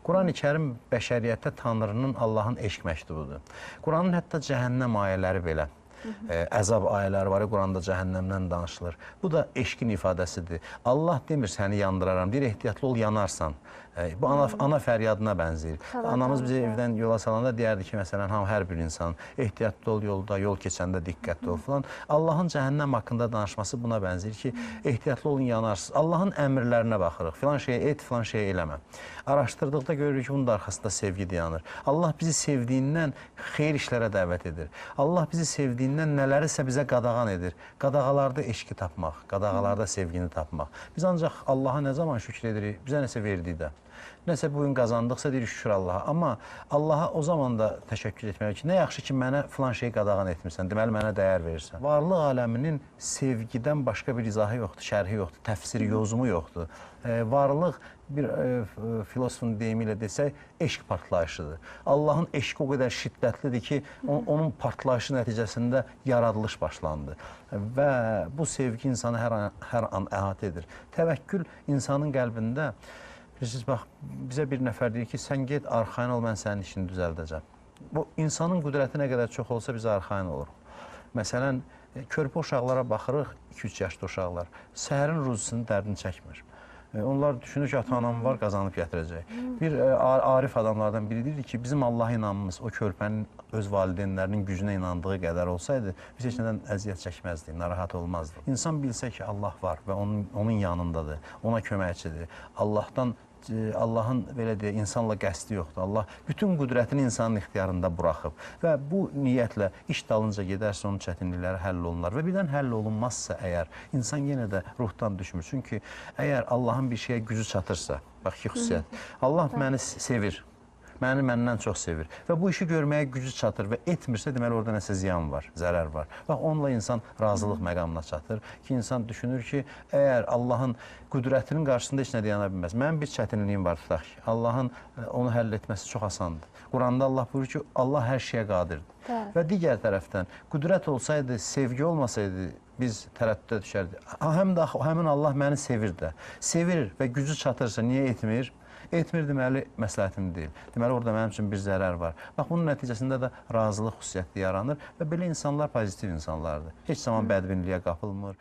Quran-ı Kərim bəşəriyyətə Tanrının, Allahın eşq məktubudur. Quranın hətta cəhənnəm ayələri belə. Əzab ayələri var, Quranda cəhənnəmdən danışılır. Bu da eşqin ifadəsidir. Allah demir səni yandıraram, deyir ehtiyatlı ol, yanarsan. Bu ana fəryadına bənzəyir. Anamız bizi evdən yola salanda deyərdi ki, məsələn, hər bir insan ehtiyatlı ol yolda, yol keçəndə diqqətli ol falan. Allahın cəhənnəm haqqında danışması buna bənzəyir ki, ehtiyatlı olun, yanarsınız. Allahın əmrlərinə baxırıq. Filan şeyi et, filan şeyi eləmə. Araşdırdıqda görürük ki, bunun da arxasında sevgi dayanır. Allah bizi sevdiyindən xeyir işlərə dəvət edir. Allah bizi sevdiyindən nələrisə bizə qadağan edir. Qadağalarda eşqi tapmaq, qadağalarda sevgini tapmaq. Biz ancaq Allaha nə zaman şükür edirik? Bizə nəsə verdikdə. Nəsə bugün qazandıqsa deyirik şükür Allaha. Amma Allaha o zaman da təşəkkür etməliyik ki, nə yaxşı ki, mənə filan şeyi qadağan etmirsən, deməli mənə dəyər verirsən. Varlıq aləminin sevgidən başqa bir izahı yoxdur, şərhi yoxdur, təfsiri, yozumu yoxdur. Varlıq bir filosofun deyimi ilə desək, eşq partlayışıdır. Allahın eşqi o qədər şiddətlidir ki, onun partlayışı nəticəsində yaradılış başlandı. Və bu sevgi insanı hər an əhatə edir. Təvəkkül insanın qəlbində, bilirsiniz, bax, bizə bir nəfər deyir ki, sən get, arxayın ol, mən sənin işini düzəldəcəm. Bu, insanın qüdrəti nə qədər çox olsa biz arxayın oluruq. Məsələn, körpə uşaqlara baxırıq, 2-3 yaşlı uşaqlar, səhərin ruzisinin dərdini çəkmir. Onlar düşünür ki, ata-anam var, qazanıb gətirəcək. Bir arif adamlardan biri deyir ki, bizim Allaha inanmamız o körpənin öz valideynlərinin gücünə inandığı qədər olsaydı, biz heç nədən əziyyət çəkməzdik, narahat olmazdı. İnsan bilsə ki, Allah var və onun yanındadır, ona köməkçidir. Allahın belə deyək, insanla qəsdi yoxdur. Allah bütün qüdrətini insanın ixtiyarında buraxıb və bu niyyətlə iş dalınca gedərsə onun çətinlikləri həll olunlar və birdən həll olunmazsa əgər, insan yenə də ruhdan düşmür. Çünki əgər Allahın bir şeyə gücü çatırsa, bax ki, xüsusiyyət, Allah məni sevir. Məni məndən çox sevir və bu işi görməyə gücü çatır və etmirsə, deməli orada nəsə ziyan var, zərər var. Bax, onunla insan razılıq məqamına çatır ki, insan düşünür ki, əgər Allahın qüdrətinin qarşısında heç nə dayana bilməz. Mənim bir çətinliyim var, tutaq ki, Allahın onu həll etməsi çox asandır. Quranda Allah buyurur ki, Allah hər şeyə qadirdir. Və digər tərəfdən, qüdrət olsaydı, sevgi olmasaydı, biz tərəddüdə düşərdik. Həmin Allah məni sevir də. Sevir və gücü çatırsa, niyə etmir? Etmir, deməli, məsləhətim deyil. Deməli, orada mənim üçün bir zərər var. Bax, bunun nəticəsində də razılıq xüsusiyyəti yaranır və belə insanlar pozitiv insanlardır. Heç zaman bədbinliyə qapılmır.